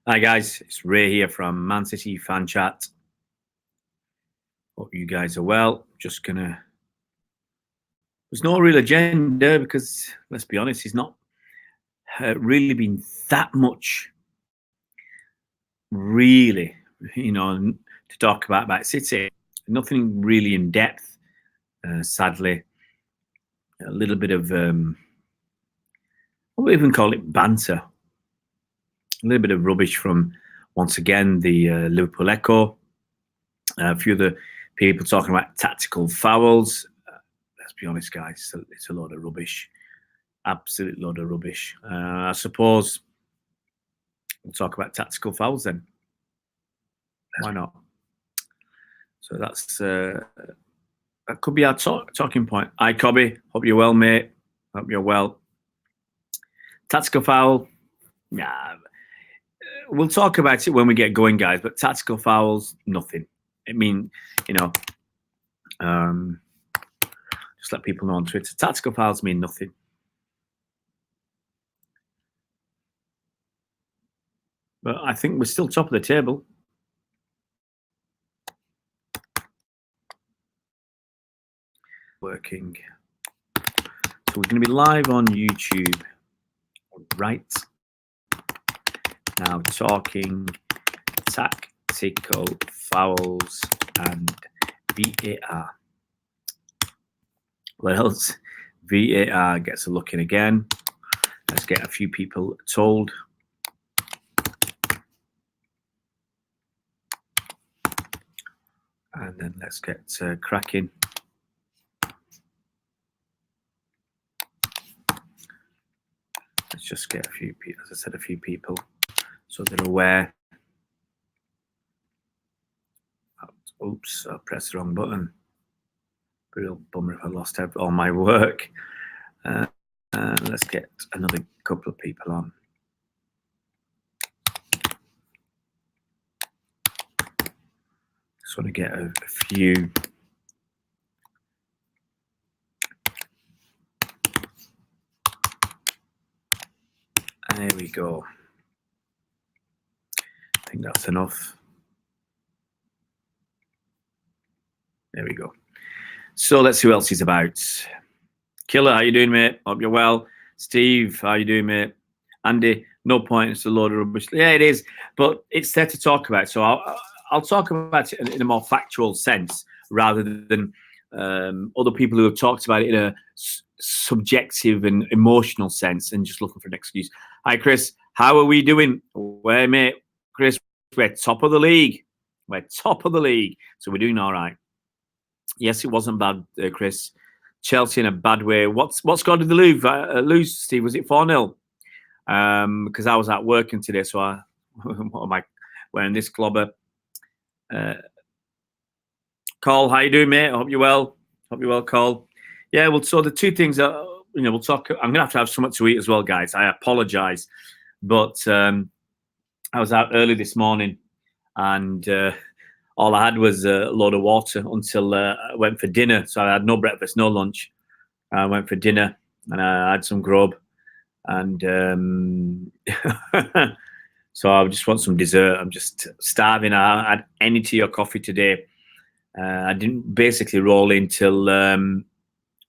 Hi guys, it's Ray here from Man City Fan Chat. Hope you guys are well. There's no real agenda because, let's be honest, he's not really been that much, really, to talk about City. Nothing really in depth, sadly. A little bit of, I would even call it banter. A little bit of rubbish from, once again, the Liverpool Echo. A few of the people talking about tactical fouls. Let's be honest, guys, it's a load of rubbish. Absolute load of rubbish. I suppose we'll talk about tactical fouls then. Why not? So that could be our talking point. Hi, Cobby. Hope you're well, mate. Hope you're well. Tactical foul. Yeah, we'll talk about it when we get going, guys. But tactical fouls, nothing. I mean, just let people know on Twitter. Tactical fouls mean nothing. But I think we're still top of the table. Working. So we're going to be live on YouTube right now, talking tactical fouls and VAR. Well, VAR gets a look in again. Let's get a few people told. And then let's get cracking. Let's just get a few people, as I said, a few people so they're aware. Oops, I pressed the wrong button. Real bummer if I lost all my work. Let's get another couple of people on. Just want to get a few. There we go. I think that's enough. There we go. So let's see who else is about. Killer, how you doing, mate? Hope you're well. Steve, how you doing, mate? Andy, no point. It's a load of rubbish. Yeah, it is, but it's there to talk about. So I'll talk about it in a more factual sense rather than other people who have talked about it in a subjective and emotional sense and just looking for an excuse. Hi, Chris. How are we doing? Where, mate? Chris, we're top of the league. We're top of the league. So we're doing all right. Yes, it wasn't bad, Chris. Chelsea in a bad way. What score did they lose, Steve? Was it 4-0? Because I was out working today, so what am I wearing this clobber? Cole, how you doing, mate? I hope you're well. Hope you're well, Cole. Yeah, well, so the two things that, we'll talk. I'm going to have something to eat as well, guys. I apologize. But I was out early this morning and all I had was a load of water until I went for dinner. So I had no breakfast, no lunch. I went for dinner and I had some grub. And so I just want some dessert. I'm just starving. I had any tea or coffee today. I didn't basically roll in till 9:15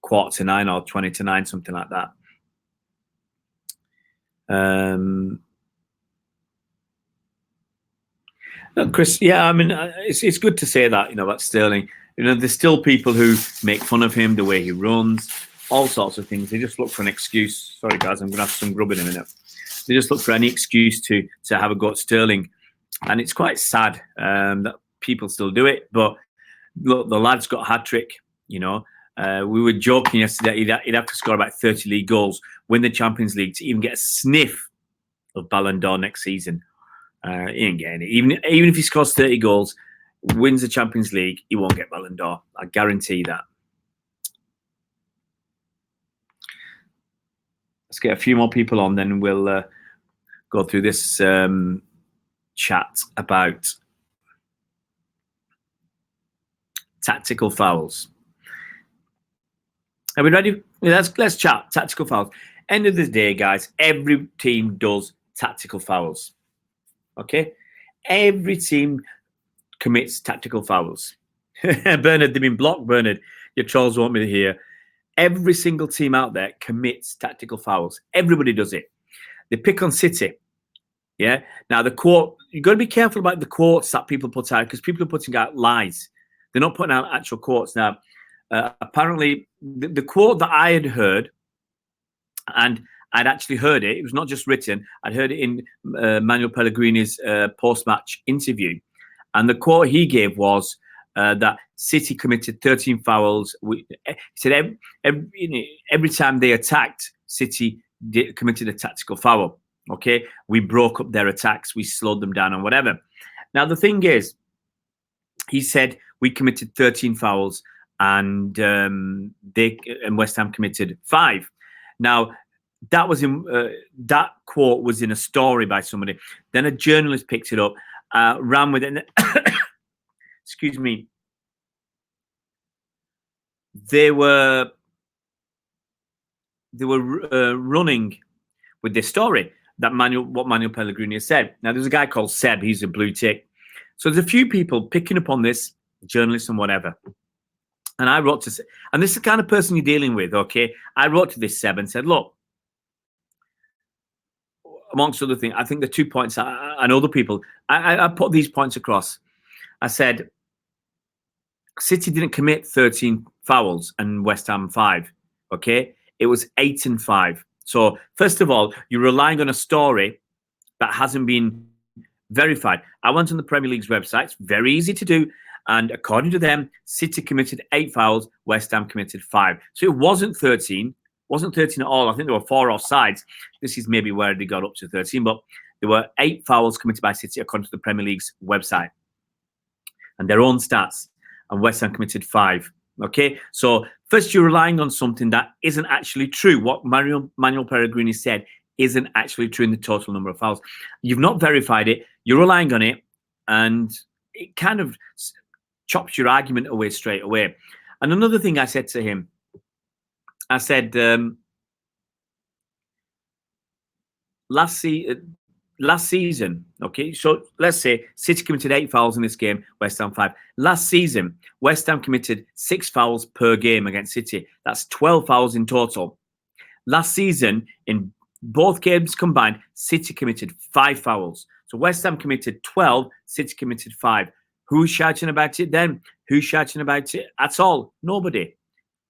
or 9:20, something like that. Look, Chris, yeah, I mean, it's good to say that, about Sterling. There's still people who make fun of him, the way he runs, all sorts of things. They just look for an excuse. Sorry, guys, I'm going to have some grub in a minute. They just look for any excuse to have a go at Sterling. And it's quite sad that people still do it. But look, the lad's got a hat-trick, We were joking yesterday he'd have to score about 30 league goals, win the Champions League to even get a sniff of Ballon d'Or next season. He ain't getting it. Even if he scores 30 goals, wins the Champions League, he won't get Ballon d'Or. I guarantee that. Let's get a few more people on, then we'll go through this chat about tactical fouls. Are we ready? Let's chat tactical fouls. End of the day, guys, every team does tactical fouls. Okay, every team commits tactical fouls. Bernard, they've been blocked. Bernard, your trolls want me to hear. Every single team out there commits tactical fouls. Everybody does it. They pick on City. Yeah. Now the quote, you've got to be careful about the quotes that people put out, because people are putting out lies. They're not putting out actual quotes. Now, apparently, the quote that I had heard, and I'd actually heard it. It was not just written. I'd heard it in Manuel Pellegrini's post-match interview, and the quote he gave was that City committed 13 fouls. He said every time they attacked, City committed a tactical foul. Okay, we broke up their attacks, we slowed them down, and whatever. Now the thing is, he said we committed 13 fouls, and West Ham committed 5. Now that was in that quote was in a story by somebody. Then a journalist picked it up, ran with it. And excuse me. They were running with this story that what Manuel Pellegrini has said. Now there's a guy called Seb. He's a blue tick. So there's a few people picking up on this, journalists and whatever. And I wrote to, and this is the kind of person you're dealing with, okay? I wrote to this Seb and said, look, amongst other things, I think the 2 points, and other people, I put these points across. I said, City didn't commit 13 fouls and West Ham 5, okay? It was 8 and 5. So first of all, you're relying on a story that hasn't been verified. I went on the Premier League's website. It's very easy to do. And according to them, City committed 8 fouls, West Ham committed 5. So it wasn't 13. Wasn't 13 at all. I think there were 4 offsides. This is maybe where they got up to 13, but there were 8 fouls committed by City according to the Premier League's website and their own stats, and West Ham committed 5. Okay, so first you're relying on something that isn't actually true. What Manuel Pellegrini said isn't actually true in the total number of fouls. You've not verified it. You're relying on it, and it kind of chops your argument away straight away. And another thing I said to him, I said, last season, okay, so let's say City committed 8 fouls in this game, West Ham 5. Last season, West Ham committed 6 fouls per game against City. That's 12 fouls in total. Last season, in both games combined, City committed 5 fouls. So West Ham committed 12, City committed 5. Who's shouting about it then? Who's shouting about it at all? Nobody.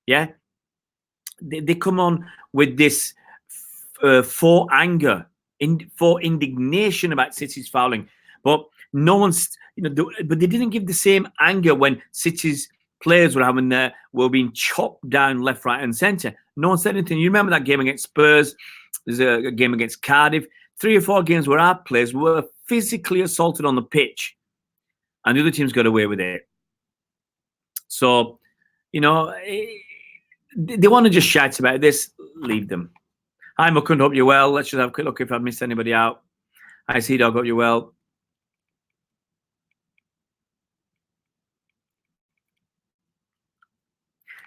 Yeah? They come on with this for anger, for indignation about City's fouling, but no one's, but they didn't give the same anger when City's players were being chopped down left, right, and centre. No one said anything. You remember that game against Spurs? There's a game against Cardiff. 3 or 4 games where our players were physically assaulted on the pitch, and the other teams got away with it. So, they want to just shout about this. Leave them. Hi, Mukund, hope you're well. Let's just have a quick look if I've missed anybody out. Hi, Sea-Dog, hope you're well.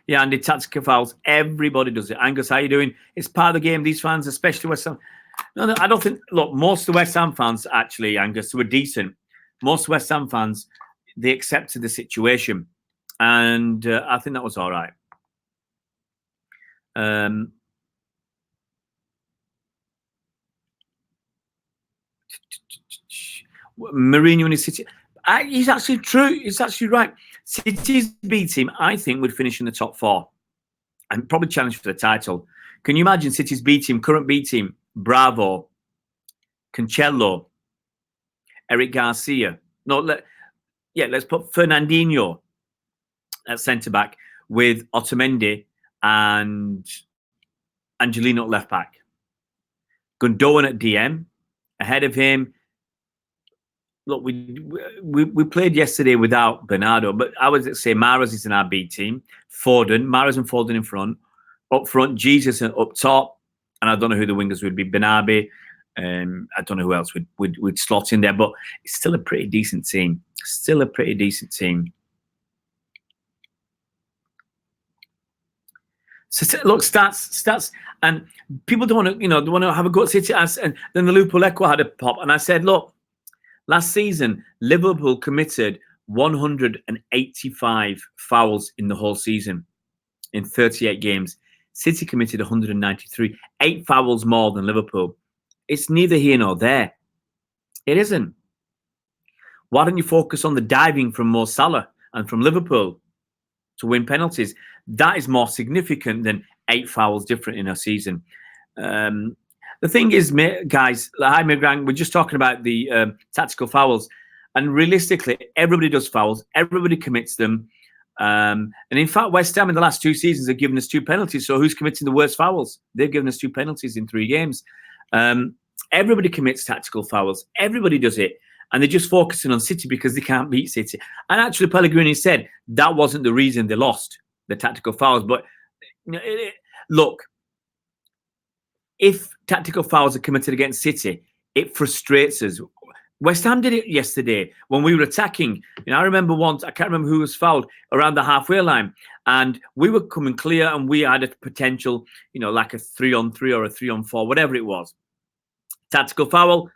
Yeah, Andy, tactical fouls. Everybody does it. Angus, how you doing? It's part of the game. These fans, especially West Ham. No, I don't think. Look, most of the West Ham fans, actually, Angus, were decent. Most West Ham fans, they accepted the situation. And I think that was all right. Mourinho in his City. He's actually true. He's actually right. City's B team, I think, would finish in the top 4 and probably challenge for the title. Can you imagine City's B team, current B team, Bravo, Cancelo, Eric Garcia? No, let's put Fernandinho at centre-back with Otamendi and Angelino at left-back. Gundogan at DM. Ahead of him, look, we played yesterday without Bernardo, but I would say Mahrez is in our B team. Mahrez and Foden in front. Up front, Jesus up top. And I don't know who the wingers would be. Benabi. I don't know who else would slot in there, but it's still a pretty decent team. Still a pretty decent team. So look, stats, and people don't want to, they want to have a go at City. And then the Liverpool Echo had a pop, and I said, look, Last season, Liverpool committed 185 fouls in the whole season in 38 games. City committed 193, 8 fouls more than Liverpool. It's neither here nor there. It isn't. Why don't you focus on the diving from Mo Salah and from Liverpool to win penalties? That is more significant than 8 fouls different in a season. The thing is, guys, hi, Migrang, we're just talking about the tactical fouls. And realistically, everybody does fouls. Everybody commits them. And in fact, West Ham in the last 2 seasons have given us 2 penalties. So who's committing the worst fouls? They've given us 2 penalties in 3 games. Everybody commits tactical fouls. Everybody does it. And they're just focusing on City because they can't beat City. And actually, Pellegrini said that wasn't the reason they lost, the tactical fouls. But look, if tactical fouls are committed against City, it frustrates us. West Ham did it yesterday when we were attacking. I remember once, I can't remember who was fouled around the halfway line. And we were coming clear and we had a potential, like a 3-on-3 or a 3-on-4, whatever it was. Tactical foul,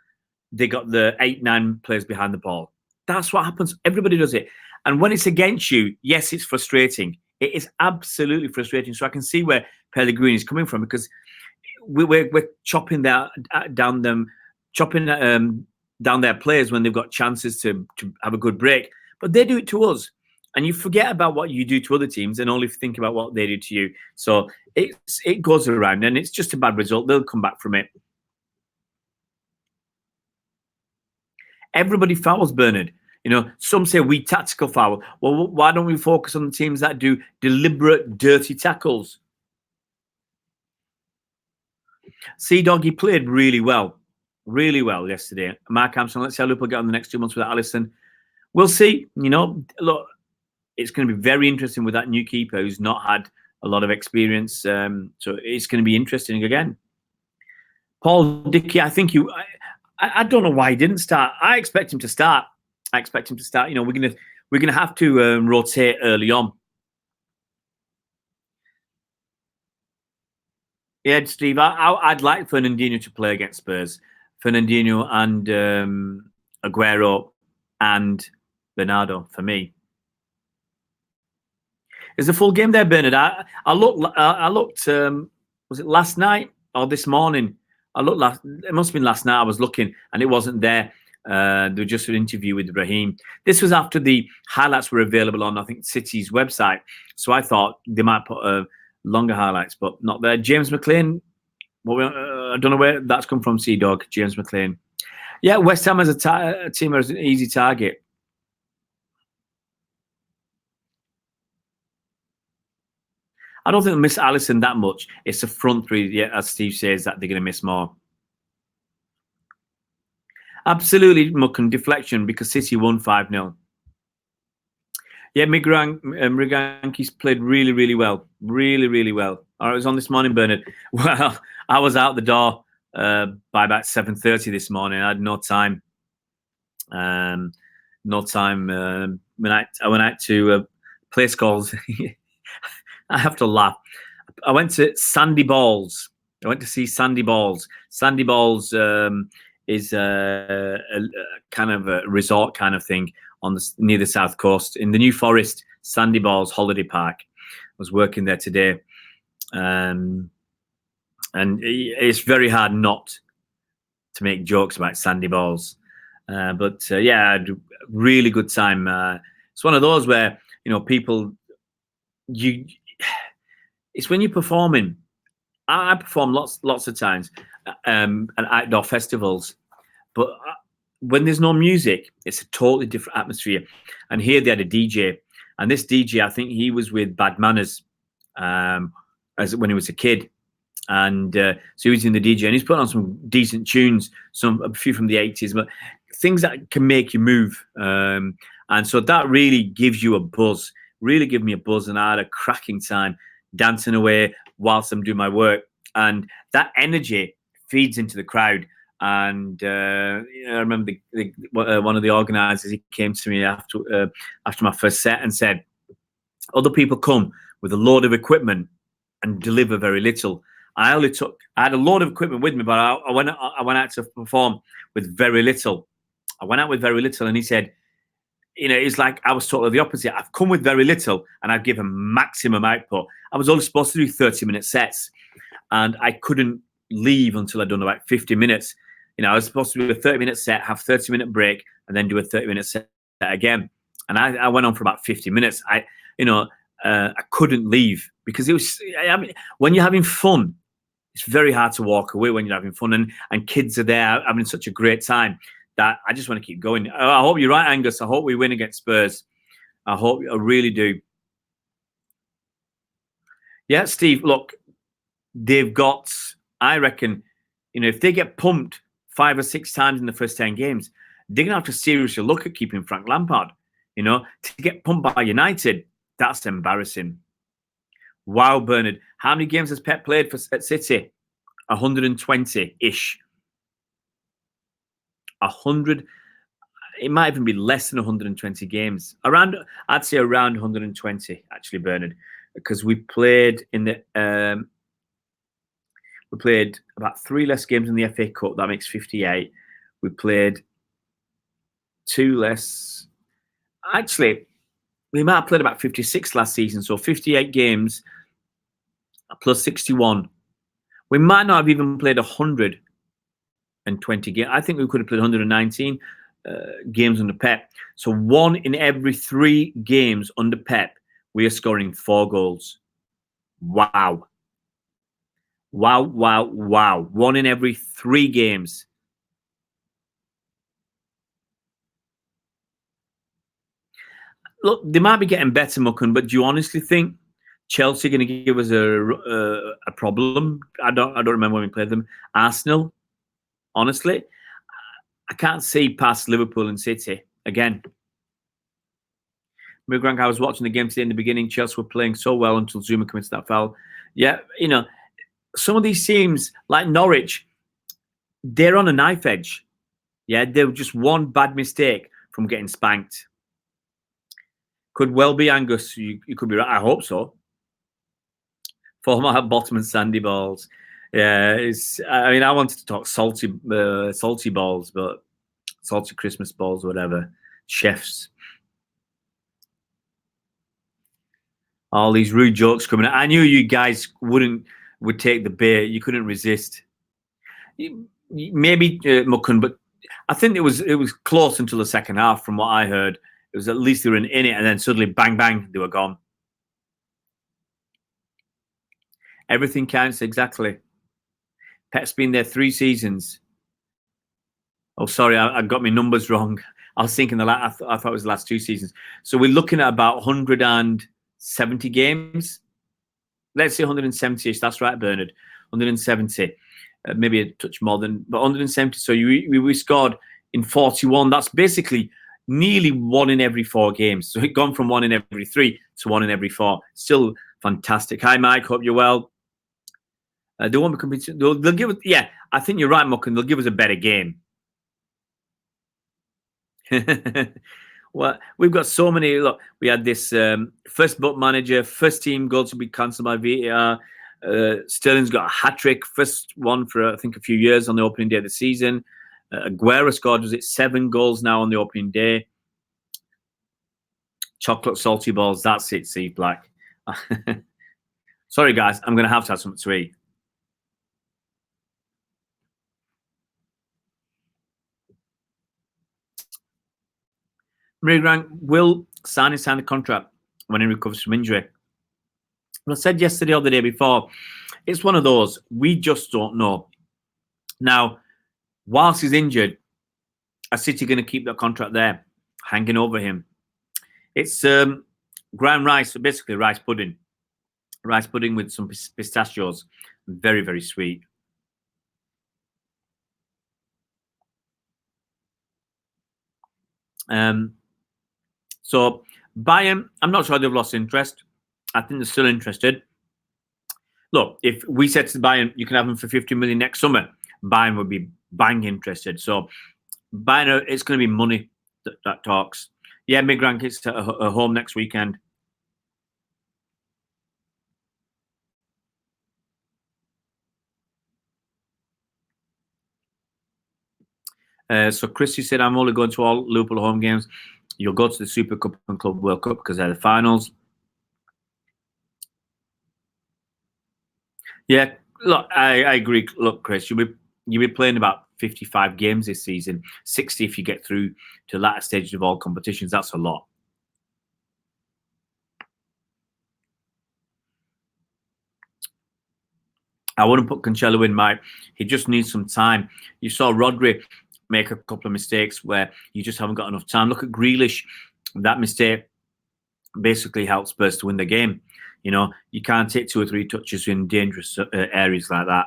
they got the 8-9 players behind the ball. That's what happens. Everybody does it. And when it's against you, yes, it's frustrating. It is absolutely frustrating. So I can see where Pellegrini is coming from, because we're chopping down their players when they've got chances to have a good break. But they do it to us. And you forget about what you do to other teams and only think about what they do to you. So it goes around, and it's just a bad result. They'll come back from it. Everybody fouls, Bernard. Some say we tactical foul. Well, why don't we focus on the teams that do deliberate, dirty tackles? Sea-Dog, he played really well yesterday. Mark Armstrong, let's see how Liverpool get on the next 2 months without Alisson. We'll see. Look, it's going to be very interesting with that new keeper who's not had a lot of experience. So it's going to be interesting again. Paul Dickey, I don't know why he didn't start. I expect him to start. We're gonna have to rotate early on. Yeah, Steve, I'd like Fernandinho to play against Spurs. Fernandinho and Aguero and Bernardo for me. Is the full game there, Bernard? I looked. Was it last night or this morning? It must have been last night. I was looking and it wasn't there. There was just an interview with Raheem. This was after the highlights were available on, I think, City's website. So I thought they might put longer highlights, but not there. James McLean. I don't know where that's come from, Sea-Dog. James McLean. Yeah, West Ham as a team as an easy target. I don't think they'll miss Alisson that much. It's the front three, as Steve says, that they're going to miss more. Absolutely, Mucken, deflection because City won 5-0. Yeah, Migranki's played really, really well. Really, really well. All right, it was on this morning, Bernard. Well, I was out the door by about 7:30 this morning. I had no time. No time. I went out to a place called... I have to laugh. I went to Sandy Balls. I went to see Sandy Balls. Sandy Balls is a kind of a resort kind of thing near the south coast in the New Forest. Sandy Balls Holiday Park. I was working there today, and it's very hard not to make jokes about Sandy Balls. But yeah, I had a really good time. It's one of those where people it's when you're performing. I perform lots of times at outdoor festivals, but when there's no music, it's a totally different atmosphere. And here they had a DJ, and this DJ, I think he was with Bad Manners as when he was a kid, and so he was in the DJ, and he's put on some decent tunes, a few from the 80s, but things that can make you move. And so that really gives you a buzz. Really give me a buzz, and I had a cracking time dancing away whilst I'm doing my work, and that energy feeds into the crowd. And I remember one of the organisers, he came to me after my first set and said, other people come with a load of equipment and deliver very little. I had a load of equipment with me, but I went out to perform with very little. I went out with very little, and he said, it's like I was totally the opposite. I've come with very little, and I've given maximum output. I was only supposed to do 30-minute sets, and I couldn't leave until I'd done about 50 minutes. I was supposed to do a 30-minute set, have 30-minute break, and then do a 30-minute set again. And I went on for about 50 minutes. I couldn't leave because it was. I mean, when you're having fun, it's very hard to walk away when you're having fun, and kids are there having such a great time that I just want to keep going. I hope you're right, Angus. I hope we win against Spurs. I really do. Yeah, Steve, look, they've got, I reckon, if they get pumped 5 or 6 times in the first 10 games, they're going to have to seriously look at keeping Frank Lampard. To get pumped by United, that's embarrassing. Wow, Bernard. How many games has Pep played at City? 120-ish. 100. It might even be less than 120 games. I'd say around 120, actually, Bernard, because we played we played about 3 less games in the FA Cup. That makes 58. We played 2 less. Actually, we might have played about 56 last season. So 58 games plus 61. We might not have even played 120 games. I think we could have played 119 games under Pep. So 1 in every 3 games under Pep, we are scoring 4 goals. Wow. Wow, wow, wow. 1 in every 3 games. Look, they might be getting better, Mucken, but do you honestly think Chelsea are going to give us a problem? I don't remember when we played them. Arsenal, honestly, I can't see past Liverpool and City again. Mugrank, I was watching the game today in the beginning. Chelsea were playing so well until Zuma committed that foul. Yeah, some of these teams like Norwich, they're on a knife edge. Yeah, they're just one bad mistake from getting spanked. Could well be, Angus. You could be right. I hope so. Former bottom and sandy balls. Yeah, I wanted to talk salty balls, but salty Christmas balls, whatever. Chefs. All these rude jokes coming out. I knew you guys would take the bait. You couldn't resist. Maybe Mucken, but I think it was close until the second half. From what I heard, it was at least they were in it, and then suddenly, bang, bang, they were gone. Everything counts, exactly. Pep's been there 3 seasons. Oh, sorry, I got my numbers wrong. I was thinking I thought it was the last 2 seasons. So we're looking at about 170 games. Let's say 170-ish. That's right, Bernard. 170. Maybe a touch more but 170. So we scored in 41. That's basically nearly 1 in every 4 games. So it gone from 1 in every 3 to 1 in every 4. Still fantastic. Hi, Mike. Hope you're well. They won't be competing. They'll give us. Yeah, I think you're right, Mucken. They'll give us a better game. Well, we've got so many. Look, we had this first book manager, first team goal to be cancelled by VAR. Sterling's got a hat-trick, first one for I think a few years on the opening day of the season. Aguero scored, was it 7 goals now on the opening day? Chocolate salty balls, that's it, Steve Black. Sorry, guys, I'm going to have something to eat. Marie Grant will sign the contract when he recovers from injury. Well, I said yesterday or the day before, it's one of those, we just don't know. Now, whilst he's injured, are City going to keep that contract there, hanging over him? It's ground rice, so basically rice pudding. Rice pudding with some pistachios. Very, very sweet. So Bayern, I'm not sure they've lost interest. I think they're still interested. Look, if we said to Bayern, you can have them for 50 million next summer, Bayern would be bang interested. So Bayern, it's going to be money that talks. Yeah, Migrank is at home next weekend. So Christy said, I'm only going to all Liverpool home games. You'll go to the Super Cup and Club World Cup because they're the finals. Yeah, look, I agree. Look, Chris, you'll be playing about 55 games this season, 60 if you get through to latter stages of all competitions. That's a lot. I wouldn't put Cancelo in, Mike. He just needs some time. You saw Rodri make a couple of mistakes where you just haven't got enough time. Look at Grealish. That mistake basically helped Spurs to win the game. You know, you can't take 2 or 3 touches in dangerous areas like that.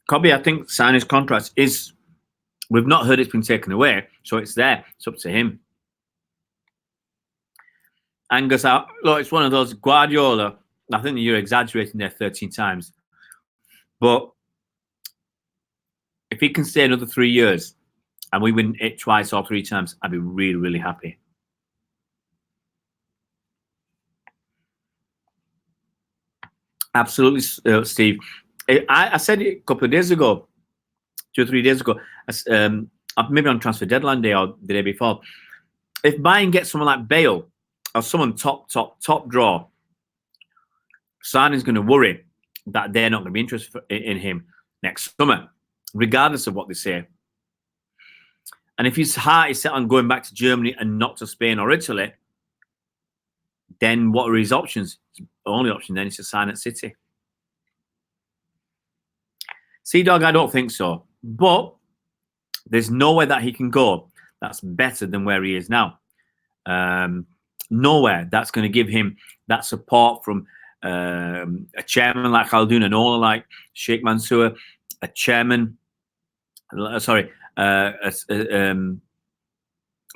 Kobe, I think signing his contract is. We've not heard it's been taken away, so it's there. It's up to him. Angus out. Look, it's one of those Guardiola. I think that you're exaggerating there 13 times. But if he can stay another 3 years and we win it twice or 3 times, I'd be really, really happy. Absolutely, Steve. I said it a couple of days ago, 2 or 3 days ago, maybe on transfer deadline day or the day before. If Bayern gets someone like Bale or someone top draw, Sarni's going to worry that they're not going to be interested in him next summer, regardless of what they say. And if his heart is set on going back to Germany and not to Spain or Italy, then what are his options? His only option then is to sign at City. Sea-Dog, I don't think so. But there's nowhere that he can go that's better than where he is now. Nowhere that's going to give him that support from a chairman like Khaldoon, an owner like Sheikh Mansour, a chairman, a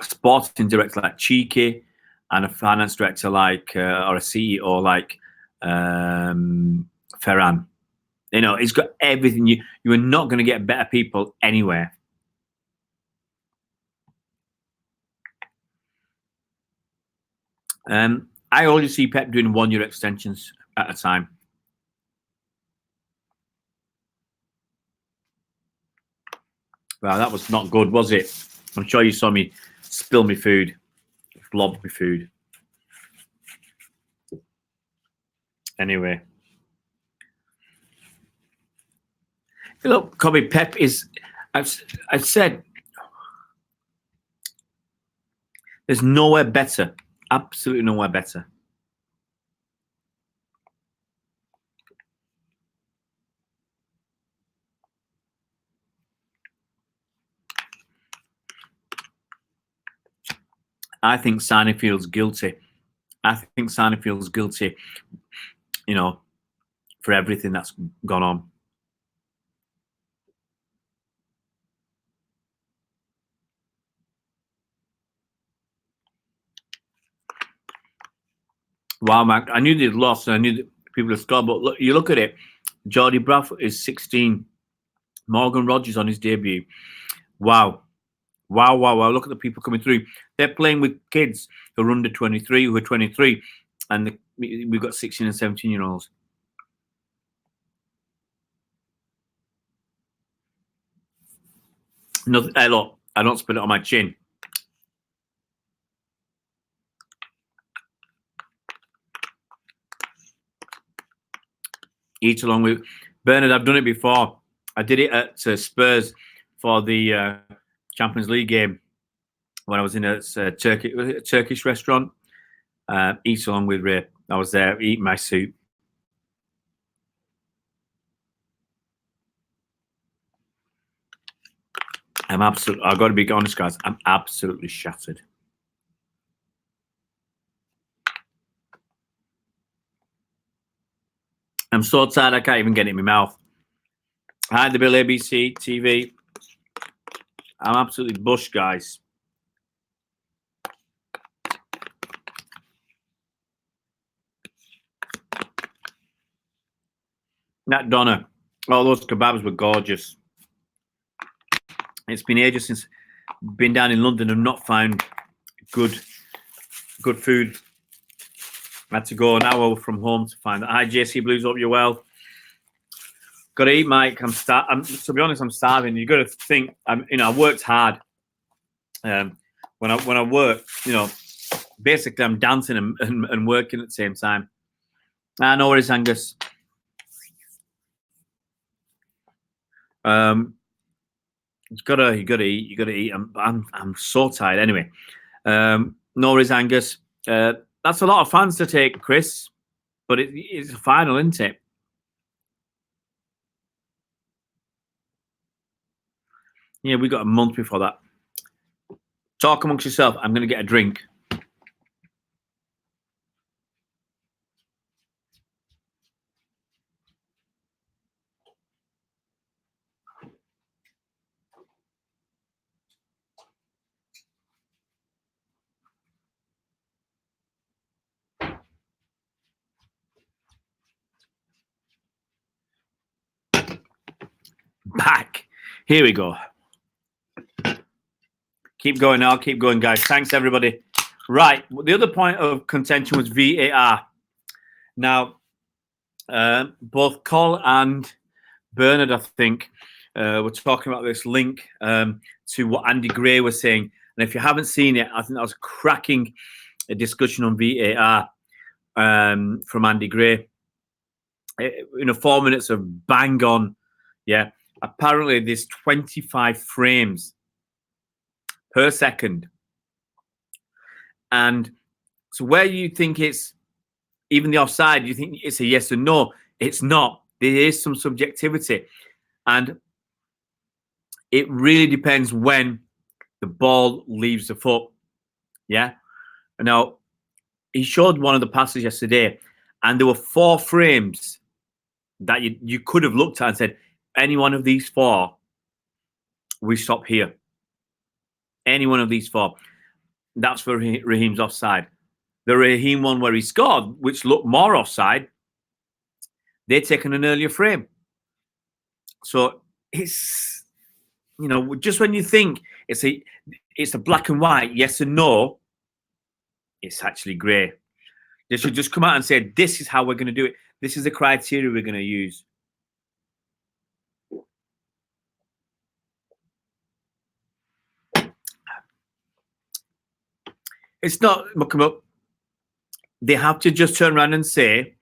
sporting director like Cheeky, and a finance director like, or a CEO like Ferran. You know, he's got everything. You are not going to get better people anywhere. I already see Pep doing 1-year extensions at a time. Well, that was not good, was it? I'm sure you saw me spill my food, blob my food. Anyway. Look, Kobe, Pep is, I've said, there's nowhere better. Absolutely nowhere better. I think Sarni feels guilty. I think Sarni feels guilty, you know, for everything that's gone on. Wow, Mac, I knew they'd lost and I knew that people had scored, but look, you look at it, Jordy Bradford is 16. Morgan Rogers on his debut. Wow. Wow, wow, wow. Look at the people coming through. They're playing with kids who are under 23, who are 23, and we've got 16 and 17-year-olds. No, hey, look, I don't spit it on my chin. Eat along with Bernard. I've done it before. I did it at Spurs for the Champions League game when I was in a Turkish restaurant. Eat along with Ray. I was there eating my soup. I've got to be honest, guys. I'm absolutely shattered. I'm so tired I can't even get it in my mouth. Hi, the Bill ABC TV. I'm absolutely bush, guys. Nat Donna. All those kebabs were gorgeous. It's been ages since I've been down in London and not found good good food. I had to go an hour from home to find that. Hi, JC Blues, hope you're well. Got to eat, Mike. To be honest, I'm starving. You got to think. I worked hard. When I work, basically I'm dancing and working at the same time. No worries, Angus. You gotta eat. I'm so tired. Anyway, no worries, Angus. That's a lot of fans to take, Chris, but it's a final, isn't it? Yeah, we got a month before that. Talk amongst yourself. I'm going to get a drink. Back. Here we go. Keep going now. Keep going, guys. Thanks, everybody. Right. The other point of contention was VAR. Now, both Cole and Bernard, I think, were talking about this link to what Andy Gray was saying. And if you haven't seen it, I think that was a cracking discussion on VAR from Andy Gray. 4 minutes of bang on. Yeah. Apparently, there's 25 frames per second. And so where you think it's even the offside, you think it's a yes or no. It's not. There is some subjectivity. And it really depends when the ball leaves the foot. Yeah. Now, he showed one of the passes yesterday, and there were 4 frames that you could have looked at and said, any one of these 4, we stop here. Any one of these 4. That's for Raheem's offside. The Raheem one where he scored, which looked more offside, they'd taken an earlier frame. So it's, just when you think it's a black and white, yes and no, it's actually grey. They should just come out and say, this is how we're going to do it. This is the criteria we're going to use. It's not muck 'em up. They have to just turn around and say,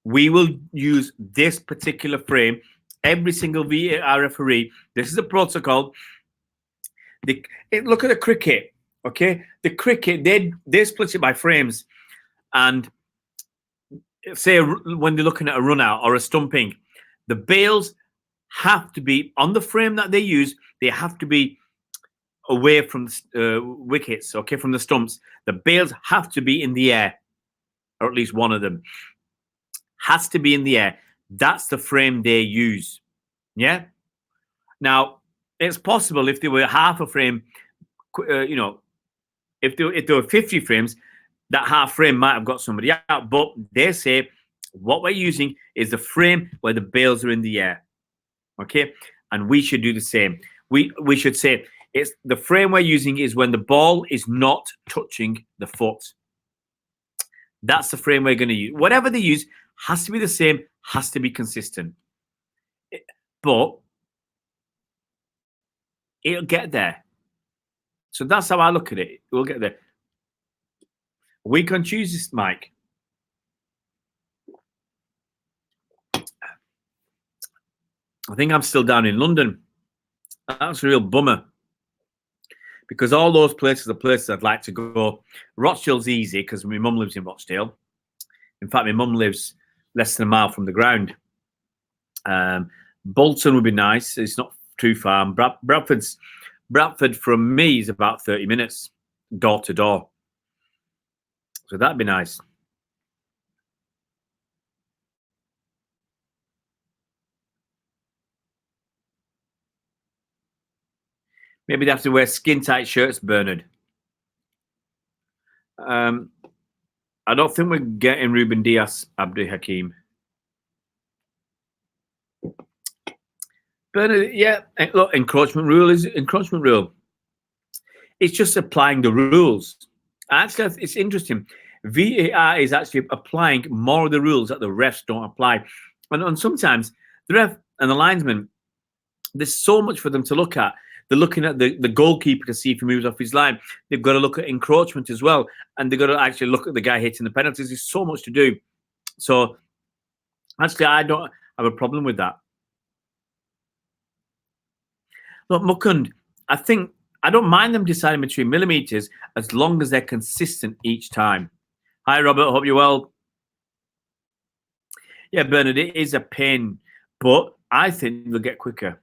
we will use this particular frame. Every single VAR referee, this is a protocol. Look at the cricket, okay? The cricket, they split it by frames. And say when they're looking at a run out or a stumping, the bails have to be on the frame that they use. They have to be away from the wickets, okay, from the stumps. The bails have to be in the air, or at least one of them has to be in the air. That's the frame they use. Yeah. Now, it's possible if they were half a frame, if there were 50 frames, that half frame might have got somebody out. But they say what we're using is the frame where the bails are in the air. Okay. And we should do the same. We should say it's the frame we're using is when the ball is not touching the foot. That's the frame we're going to use. Whatever they use has to be the same, has to be consistent. But it'll get there. So that's how I look at it. We'll get there. We can choose this, Mike. I think I'm still down in London. That's a real bummer. Because all those places are places I'd like to go. Rochdale's easy because my mum lives in Rochdale. In fact, my mum lives less than a mile from the ground. Bolton would be nice. It's not too far. Bradford from me is about 30 minutes, door to door. So that'd be nice. Maybe they have to wear skin-tight shirts, Bernard. I don't think we're getting Ruben Dias, Abdi Hakim. Bernard, yeah, look, encroachment rule is encroachment rule. It's just applying the rules. Actually, it's interesting. VAR is actually applying more of the rules that the refs don't apply. And sometimes the ref and the linesman, there's so much for them to look at. They're looking at the goalkeeper to see if he moves off his line. They've got to look at encroachment as well. And they've got to actually look at the guy hitting the penalties. There's so much to do. So, actually, I don't have a problem with that. Look, Mukund, I think I don't mind them deciding between millimeters as long as they're consistent each time. Hi, Robert. Hope you're well. Yeah, Bernard, it is a pain, but I think they'll get quicker.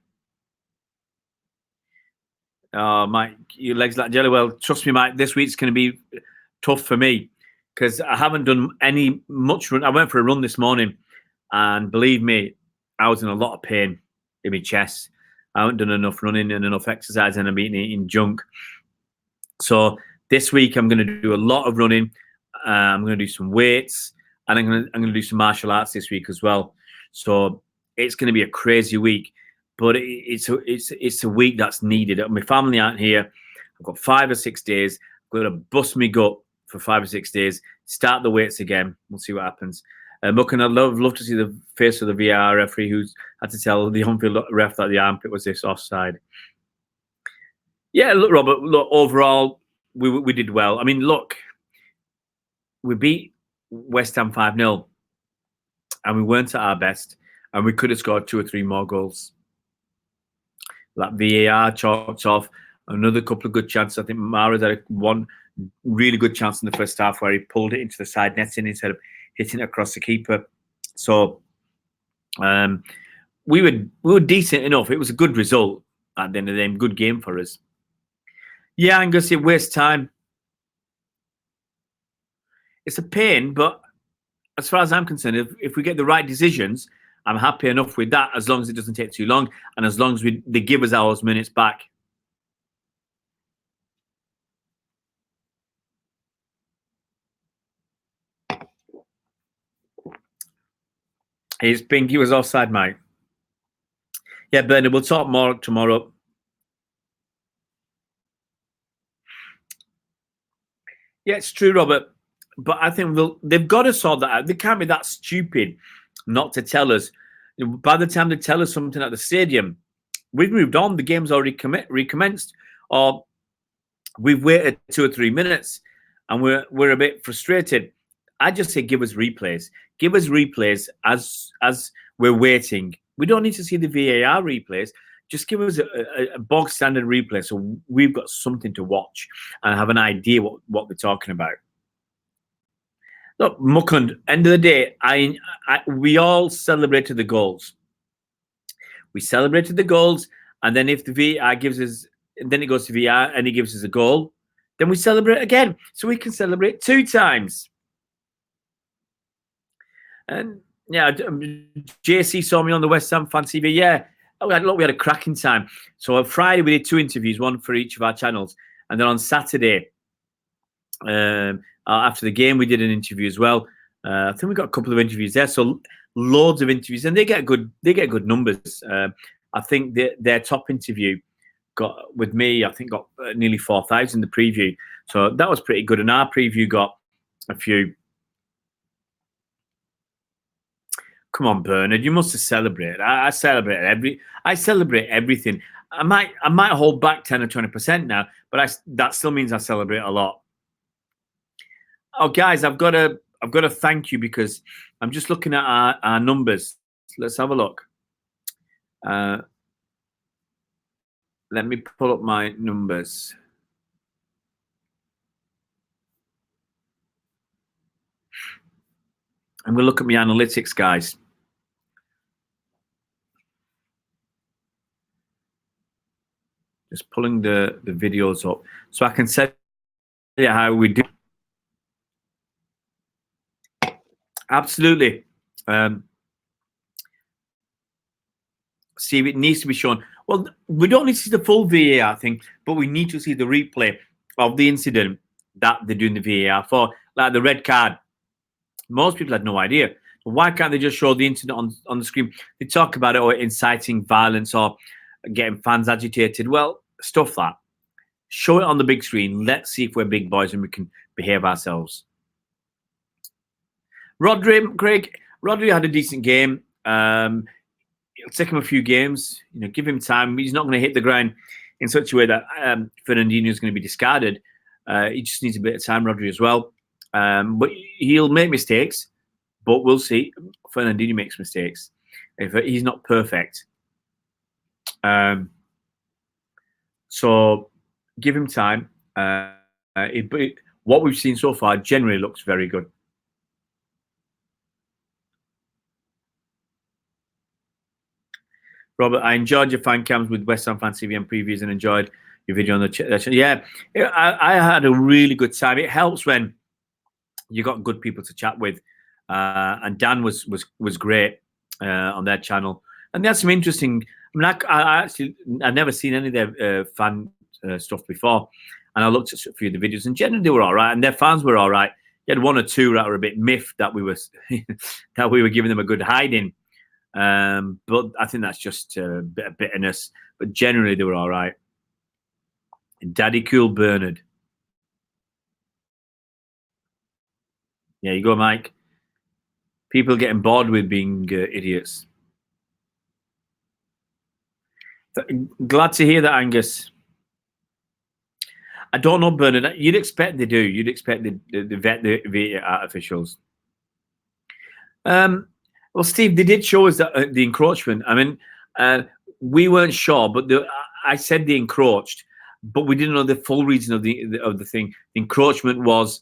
Oh, Mike, your legs like jelly. Well, trust me, Mike, this week's going to be tough for me because I haven't done much run. I went for a run this morning, and believe me, I was in a lot of pain in my chest. I haven't done enough running and enough exercise, and I'm eating junk. So this week I'm going to do a lot of running. I'm going to do some weights, and I'm going to do some martial arts this week as well. So it's going to be a crazy week, but it's a week that's needed. My family aren't here. I've got 5 or 6 days. I'm going to bust my gut for 5 or 6 days. Start the weights again. We'll see what happens. Muckin, I'd love to see the face of the VAR referee who's had to tell the on-field ref that the armpit was this offside. Yeah, look, Robert, look, overall, we did well. I mean, look, we beat West Ham 5-0, and we weren't at our best, and we could have scored 2 or 3 more goals. That VAR chalked off another couple of good chances. I think Mahrez had one really good chance in the first half where he pulled it into the side netting instead of hitting it across the keeper. So we were decent enough. It was a good result at the end of the day, good game for us. Yeah, I'm going to say waste time. It's a pain, but as far as I'm concerned, if we get the right decisions, I'm happy enough with that as long as it doesn't take too long and as long as they give us our minutes back. His Pinky was offside, mate. Yeah, Bernard, we'll talk more tomorrow. Yeah, it's true, Robert. But I think they've got to sort that out. They can't be that stupid not to tell us. By the time they tell us something at the stadium, we've moved on. The game's already recommenced. Or we've waited 2 or 3 minutes and we're a bit frustrated. I just say give us replays. Give us replays as we're waiting. We don't need to see the VAR replays. Just give us a bog standard replay so we've got something to watch and have an idea what they're talking about. Look, Mukund, end of the day, we all celebrated the goals. We celebrated the goals, and then if the VAR gives us, then it goes to VAR and he gives us a goal, then we celebrate again. So we can celebrate 2 times. And yeah, JC saw me on the West Ham Fan TV. Yeah, look, we had a cracking time. So on Friday we did 2 interviews, one for each of our channels, and then on Saturday, after the game, we did an interview as well. I think we got a couple of interviews there, so loads of interviews, and they get good numbers. I think their top interview got with me, I think got nearly 4,000 the preview, so that was pretty good. And our preview got a few. Come on, Bernard, you must have celebrated. I celebrate everything. I might hold back 10 or 20% now, but that still means I celebrate a lot. Oh, guys, I've got to thank you because I'm just looking at our numbers. Let's have a look. Let me pull up my numbers. I'm going to look at my analytics, guys. Just pulling the videos up so I can tell you how we do. Absolutely. See, it needs to be shown. Well, we don't need to see the full VAR thing, but we need to see the replay of the incident that they're doing the VAR for, like the red card. Most people had no idea. So why can't they just show the incident on the screen? They talk about it or inciting violence or getting fans agitated. Well, stuff that. Show it on the big screen. Let's see if we're big boys and we can behave ourselves. Rodri had a decent game. It'll take him a few games. Give him time. He's not going to hit the ground in such a way that Fernandinho is going to be discarded. He just needs a bit of time, Rodri, as well. But he'll make mistakes. But we'll see. Fernandinho makes mistakes. If he's not perfect. So give him time. What we've seen so far generally looks very good. Robert, I enjoyed your fan cams with West Ham Fan TV and previews and enjoyed your video on the chat. Yeah, I had a really good time. It helps when you got good people to chat with. And Dan was great on their channel. And they had some interesting... I've never seen any of their fan stuff before. And I looked at a few of the videos and generally they were all right. And their fans were all right. You had one or two that were a bit miffed that we were giving them a good hiding. But I think that's just a bit of bitterness. But generally, they were all right. Daddy Cool Bernard. Yeah, you go, Mike. People getting bored with being idiots. Glad to hear that, Angus. I don't know, Bernard. You'd expect they do. You'd expect the vet the officials. Well, Steve, they did show us that the encroachment. I mean, we weren't sure, but I said they encroached, but we didn't know the full reason of the thing. The encroachment was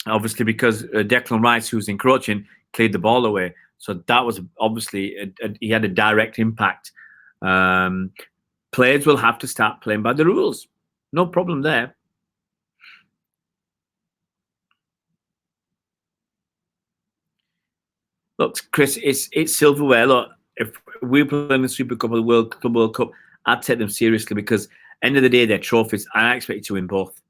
obviously because Declan Rice, who was encroaching, cleared the ball away. So that was obviously he had a direct impact. Players will have to start playing by the rules. No problem there. Look, Chris, it's silverware. Look, if we play in the Super Cup or the World Cup, I'd take them seriously because end of the day, they're trophies. I expect you to win both.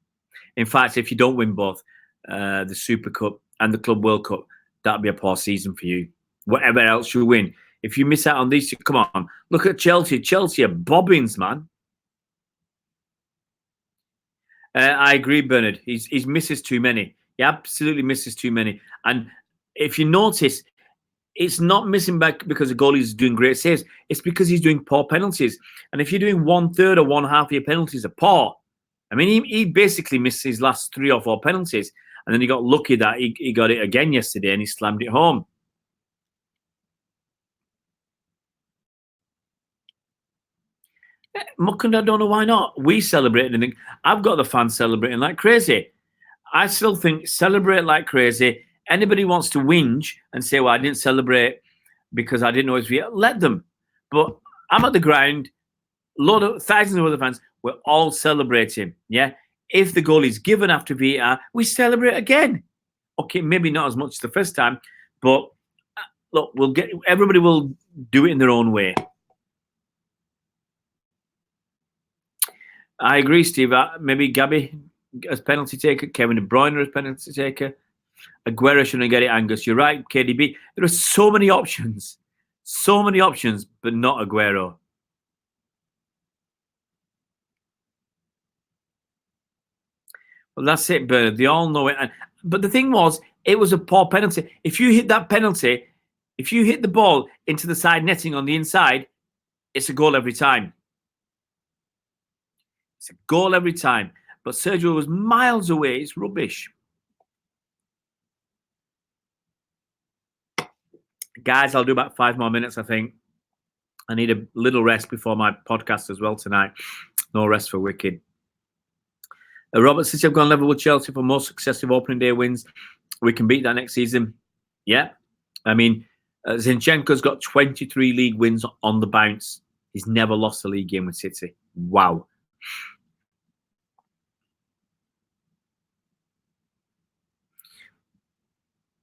In fact, if you don't win both, the Super Cup and the Club World Cup, that'll be a poor season for you. Whatever else you win. If you miss out on these, come on. Look at Chelsea. Chelsea are bobbins, man. I agree, Bernard. He misses too many. He absolutely misses too many. And if you notice, it's not missing back because the goalie is doing great saves. It's because he's doing poor penalties. And if you're doing 1/3 or 1/2 of your penalties are poor, I mean, he basically missed his last 3 or 4 penalties. And then he got lucky that he got it again yesterday and he slammed it home. Mukunda, I don't know why not. We celebrated and I've got the fans celebrating like crazy. I still think celebrate like crazy. Anybody wants to whinge and say, well, I didn't celebrate because I didn't know it was VAR, let them. But I'm at the ground, thousands of other fans, we're all celebrating. Yeah. If the goal is given after VAR, we celebrate again. Okay, maybe not as much the first time, but look, everybody will do it in their own way. I agree, Steve. Maybe Gabby as penalty taker, Kevin De Bruyne as penalty taker. Aguero shouldn't get it, Angus. You're right, KDB. There are so many options, but not Aguero. Well, that's it, Bernard. They all know it. But the thing was, it was a poor penalty. If you hit that penalty, if you hit the ball into the side netting on the inside, it's a goal every time. It's a goal every time. But Sergio was miles away. It's rubbish. Guys, I'll do about 5 more minutes, I think. I need a little rest before my podcast as well tonight. No rest for Wicked. Robert, since I've gone level with Chelsea for most successive opening day wins, we can beat that next season. Yeah. I mean, Zinchenko's got 23 league wins on the bounce. He's never lost a league game with City. Wow.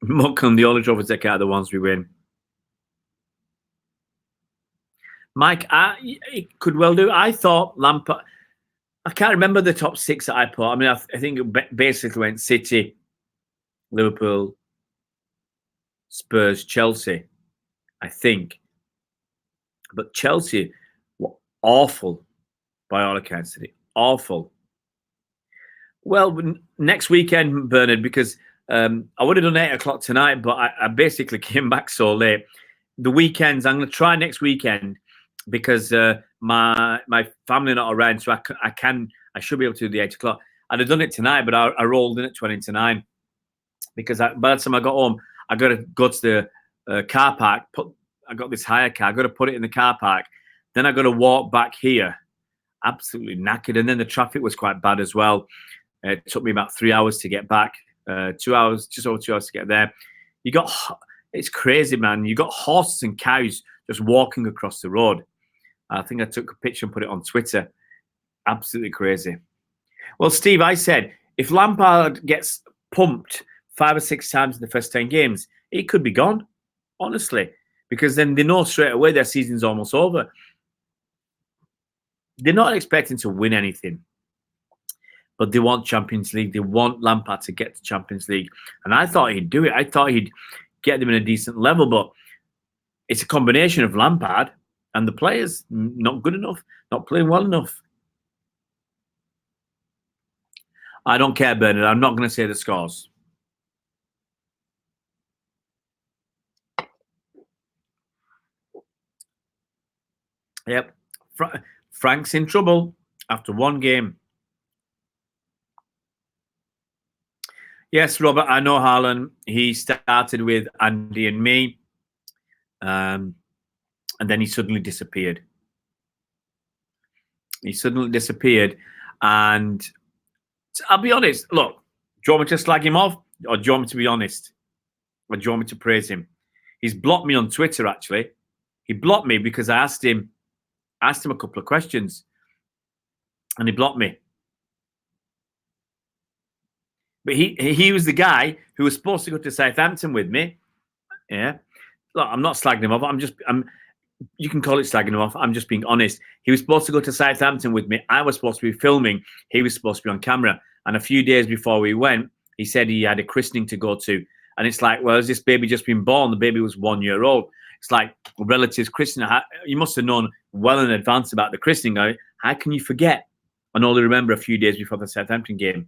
Morecambe, the only trophies they get are the ones we win. Mike, it could well do. I thought Lampard... I can't remember the top 6 that I put. I mean, I think it basically went City, Liverpool, Spurs, Chelsea, I think. But Chelsea were awful by all accounts today. Awful. Well, next weekend, Bernard, because I would have done 8 o'clock tonight, but I basically came back so late. The weekends, I'm going to try next weekend because my family are not around, so I should be able to do the 8 o'clock. I'd have done it tonight, but I rolled in at 20 to 9 because by the time I got home, I got to go to the car park. I got this hire car. I got to put it in the car park. Then I got to walk back here, absolutely knackered. And then the traffic was quite bad as well. It took me about 3 hours to get back. 2 hours, just over 2 hours to get there. It's crazy, man. You got horses and cows just walking across the road. I think I took a picture and put it on Twitter. Absolutely crazy. Well, Steve, I said if Lampard gets pumped 5 or 6 times in the first 10 games, it could be gone, honestly, because then they know straight away their season's almost over. They're not expecting to win anything, but they want Champions League. They want Lampard to get to Champions League. And I thought he'd do it. I thought he'd get them in a decent level, but it's a combination of Lampard and the players not good enough, not playing well enough. I don't care, Bernard. I'm not going to say the scores. Yep. Frank's in trouble after one game. Yes, Robert, I know Haaland. He started with Andy and me, and then he suddenly disappeared. And I'll be honest. Look, do you want me to slag him off, or do you want me to be honest? Or do you want me to praise him? He's blocked me on Twitter, actually. He blocked me because I asked him a couple of questions, and he blocked me. But he was the guy who was supposed to go to Southampton with me. Yeah. Look, I'm not slagging him off. You can call it slagging him off. I'm just being honest. He was supposed to go to Southampton with me. I was supposed to be filming. He was supposed to be on camera. And a few days before we went, he said he had a christening to go to. And it's like, well, has this baby just been born? The baby was 1 year old. It's like relatives christening. You must have known well in advance about the christening. How can you forget and only remember a few days before the Southampton game?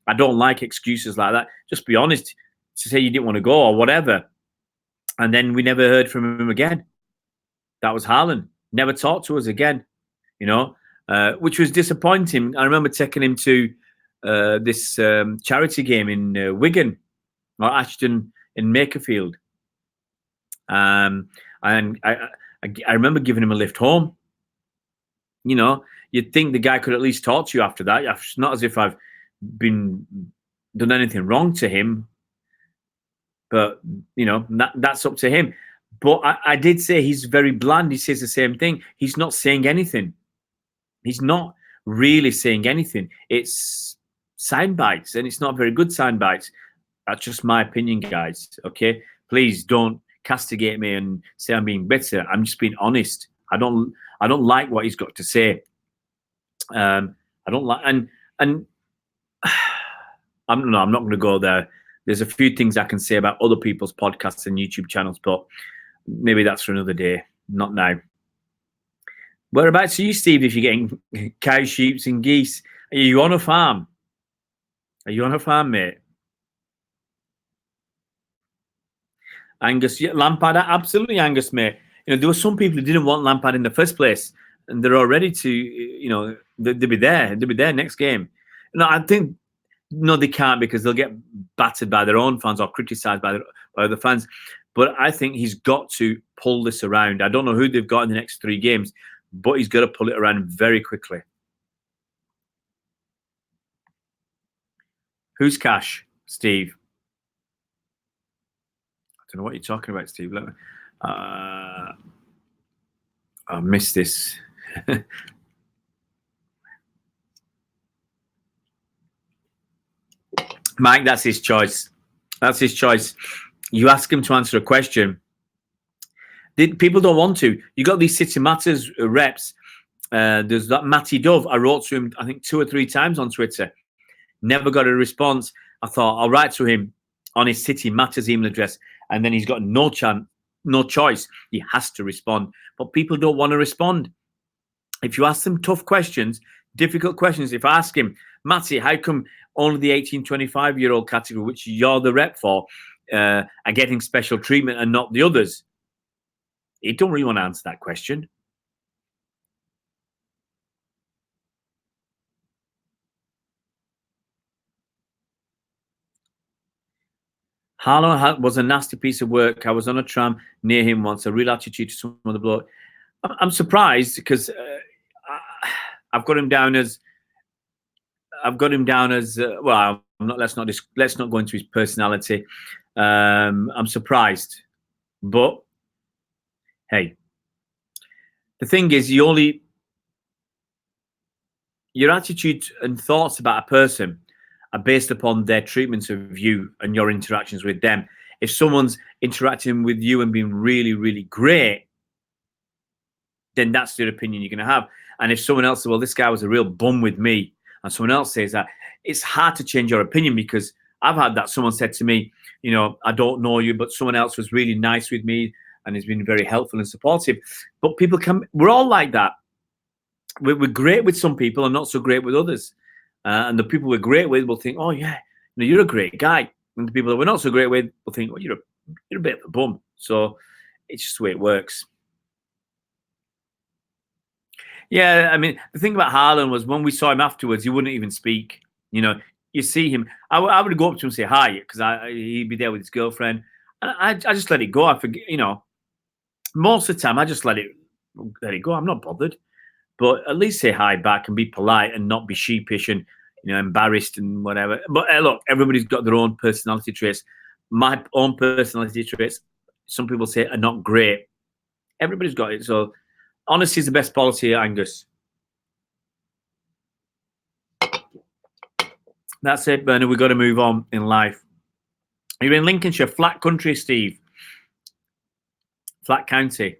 I don't like excuses like that. Just be honest to say you didn't want to go or whatever. And then we never heard from him again. That was Haaland. Never talked to us again, which was disappointing. I remember taking him to this charity game in Wigan or Ashton in Makerfield. And I remember giving him a lift home. You'd think the guy could at least talk to you after that. It's not as if I've done anything wrong to him, but that's up to him. But I did say he's very bland. He says the same thing. He's not saying anything. He's not really saying anything. It's sound bites, and it's not very good sound bites. That's just my opinion, guys. Okay, please don't castigate me and say I'm being bitter. I'm just being honest. I don't like what he's got to say. I don't like and I'm not going to go there. There's a few things I can say about other people's podcasts and YouTube channels, but maybe that's for another day, not now. Whereabouts are you, Steve, if you're getting cows, sheep and geese? Are you on a farm? Mate? Angus, Lampard, absolutely, Angus, mate. There were some people who didn't want Lampard in the first place, and they're all ready to, they'll be there. They'll be there next game. I think, no, they can't because they'll get battered by their own fans or criticised by other fans. But I think he's got to pull this around. I don't know who they've got in the next 3 games, but he's got to pull it around very quickly. Who's Cash, Steve? I don't know what you're talking about, Steve. Let me, I missed this. Mike, that's his choice. You ask him to answer a question. People don't want to. You got these City Matters reps. There's that Matty Dove. I wrote to him, I think 2 or 3 times on Twitter. Never got a response. I thought I'll write to him on his City Matters email address, and then he's got no choice. He has to respond. But people don't want to respond. If you ask them tough questions, difficult questions, if I ask him, Matty, how come only the 18-25-year-old category, which you're the rep for, are getting special treatment and not the others? You don't really want to answer that question. Harlan was a nasty piece of work. I was on a tram near him once, a real attitude to some of the bloke. I'm surprised because I've got him down as well. Let's not go into his personality. I'm surprised, but hey, the thing is, your attitude and thoughts about a person are based upon their treatments of you and your interactions with them. If someone's interacting with you and being really, really great, then that's the opinion you're going to have. And if someone else says, well, this guy was a real bum with me, and someone else says that, it's hard to change your opinion, because I've had that. Someone said to me, I don't know you, but someone else was really nice with me and has been very helpful and supportive. But we're all like that. We're great with some people and not so great with others. And the people we're great with will think, oh, yeah, you're a great guy. And the people that we're not so great with will think, well, you're a bit of a bum. So it's just the way it works. Yeah, I mean, the thing about Harlan was when we saw him afterwards, he wouldn't even speak. You see him. I would go up to him and say hi, because he'd be there with his girlfriend. And I just let it go. I forget, most of the time I just let it go. I'm not bothered. But at least say hi back and be polite and not be sheepish and embarrassed and whatever. But look, everybody's got their own personality traits. My own personality traits, some people say, are not great. Everybody's got it. So honesty is the best policy, Angus. That's it, Bernard. We've got to move on in life. You're in Lincolnshire, flat country, Steve. Flat county.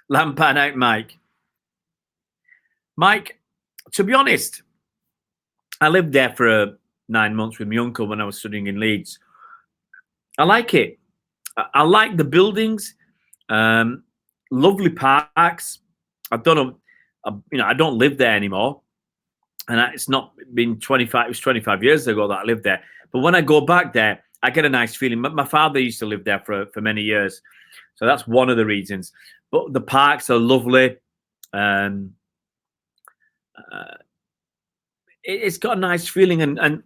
Lampard out, Mike. Mike, to be honest, I lived there for 9 months with my uncle when I was studying in Leeds. I like it. I like the buildings, lovely parks. I don't live there anymore, and it's not been 25. It was 25 years ago that I lived there. But when I go back there, I get a nice feeling. My father used to live there for many years, so that's one of the reasons. But the parks are lovely. It's got a nice feeling, and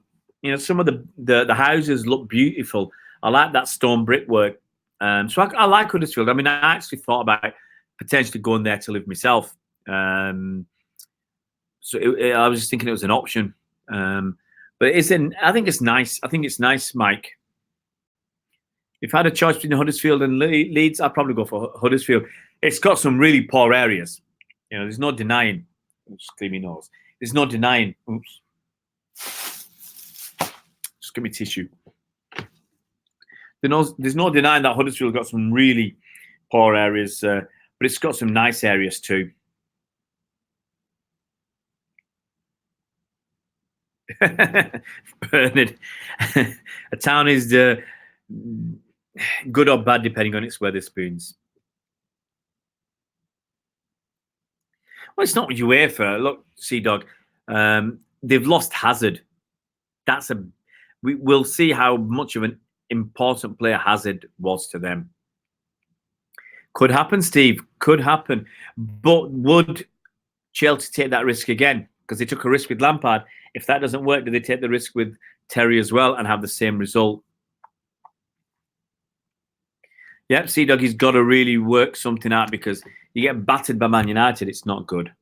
some of the houses look beautiful. I like that stone brickwork. So I like Huddersfield. I mean, I actually thought about potentially going there to live myself. I was just thinking it was an option. But I think it's nice. I think it's nice, Mike. If I had a choice between Huddersfield and Leeds, I'd probably go for Huddersfield. It's got some really poor areas. There's no denying. Just clean my nose. There's no denying. Oops. Just give me tissue. There's no denying that Huddersfield got some really poor areas, but it's got some nice areas too. Bernard, a town is good or bad depending on its Wetherspoons. Well, it's not UEFA. Look, Sea Dog, they've lost Hazard. We'll see how much of an important player Hazard was to them. Could happen, Steve. Could happen. But would Chelsea take that risk again? Because they took a risk with Lampard. If that doesn't work, do they take the risk with Terry as well and have the same result? Yep, Sea Dog, he's got to really work something out, because you get battered by Man United, it's not good.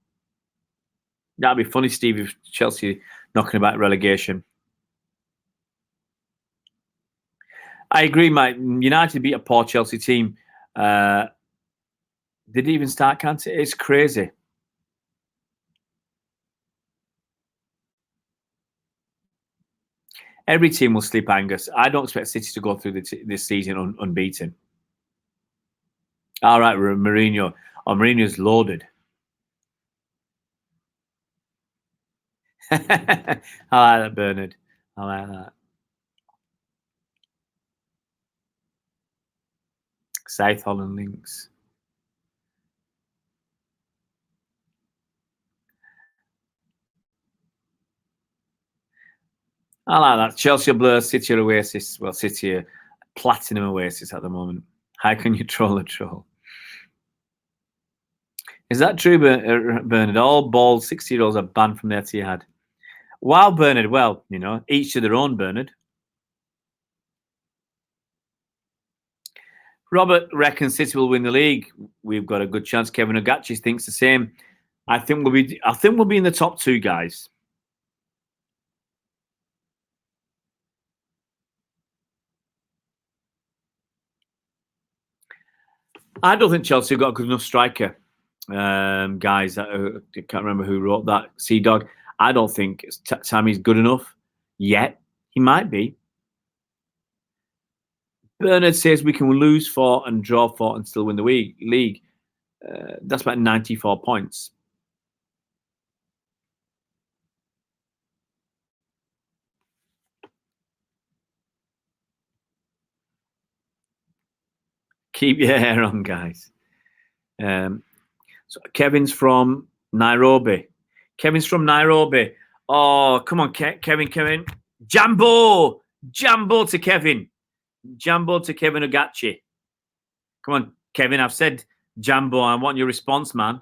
That'd be funny, Steve, if Chelsea knocking about relegation. I agree, mate. United beat a poor Chelsea team. Did he even start Kante? It's crazy. Every team will sleep, Angus. I don't expect City to go through this season unbeaten. All right, Mourinho. Oh, Mourinho's loaded. I like that, Bernard. I like that. South Holland links. I like that. Chelsea Blur, City Oasis. Well, City Platinum Oasis at the moment. How can you troll a troll? Is that true, Bernard? All bald 60-year-olds are banned from the Etihad. Wow, Bernard. Well, each to their own, Bernard. Robert reckons City will win the league. We've got a good chance. Kevin Ogachi thinks the same. I think we'll be in the top 2, guys. I don't think Chelsea got a good enough striker. Guys, I can't remember who wrote that. Sea Dog. I don't think Tammy's good enough yet. He might be. Bernard says we can lose 4 and draw 4 and still win the league. That's about 94 points. Keep your hair on, guys. So Kevin's from Nairobi. Oh, come on, Kevin. Jambo to Kevin. Jambo to Kevin Ogachi. Come on, Kevin. I've said Jambo. I want your response, man.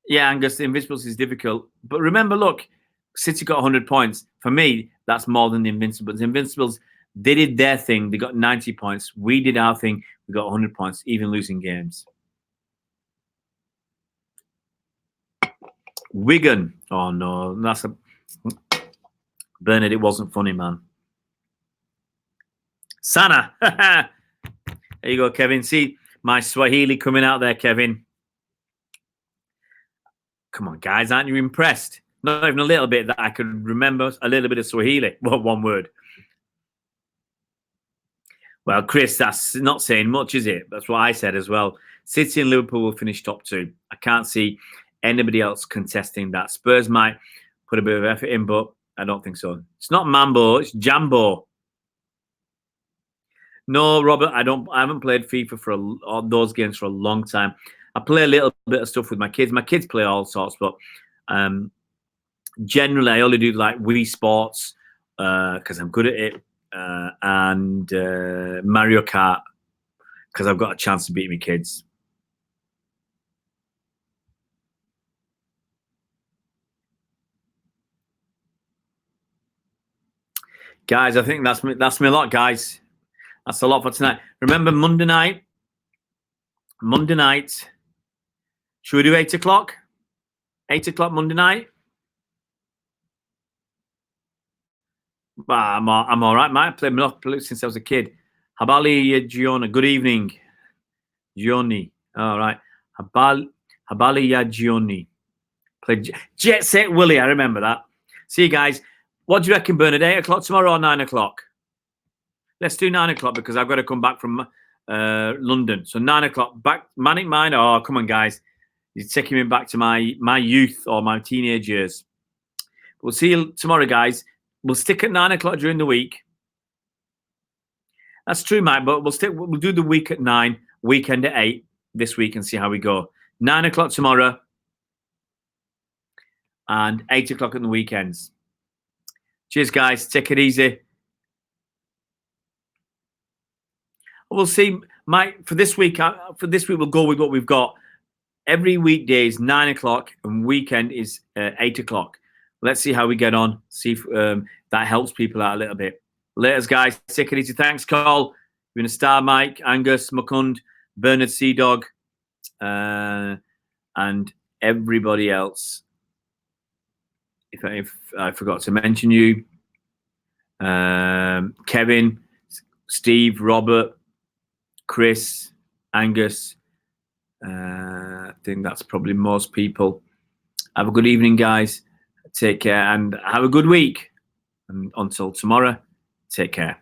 Yeah, Angus, the Invincibles is difficult. But remember, look, City got 100 points. For me, that's more than the Invincibles. The Invincibles, they did their thing. They got 90 points. We did our thing. We got 100 points, even losing games. Wigan. Oh, no. Bernard, it wasn't funny, man. Sana. There you go, Kevin. See my Swahili coming out there, Kevin. Come on, guys. Aren't you impressed? Not even a little bit that I could remember a little bit of Swahili. Well, one word. Well, Chris, that's not saying much, is it? That's what I said as well. City and Liverpool will finish top 2. I can't see anybody else contesting that. Spurs might put a bit of effort in, but I don't think so. It's not Mambo, it's Jambo. No, Robert, I haven't played FIFA for those games for a long time. I play a little bit of stuff with my kids. My kids play all sorts, but generally I only do like Wii Sports because I'm good at it, and Mario Kart because I've got a chance to beat my kids. Guys, I think that's me a lot, guys. That's a lot for tonight. Remember Monday night. Should we do 8 o'clock? 8 o'clock Monday night? I'm all right, mate. I played Monopoly since I was a kid. Habali Giona. Good evening. Gioni. All right. Habali Gioni. Played Jet Set Willie. I remember that. See you guys. What do you reckon, Bernard? 8 o'clock tomorrow or 9 o'clock? Let's do 9 o'clock because I've got to come back from London. So 9 o'clock. Back Manic Mind. Oh, come on, guys. You're taking me back to my youth or my teenage years. We'll see you tomorrow, guys. We'll stick at 9 o'clock during the week. That's true, Mike, but we'll do the week at 9, weekend at 8 this week and see how we go. 9 o'clock tomorrow and 8 o'clock on the weekends. Cheers, guys. Take it easy. We'll see, Mike, for this week. We'll go with what we've got. Every weekday is 9 o'clock and weekend is 8 o'clock. Let's see how we get on. See if that helps people out a little bit. Laters, guys. Take it easy. Thanks, Cole. You've been a star, Mike, Angus, Mukund, Bernard Sea Dog, and everybody else. If I forgot to mention you, Kevin, Steve, Robert, Chris, Angus. I think that's probably most people. Have a good evening, guys. Take care and have a good week. And until tomorrow, take care.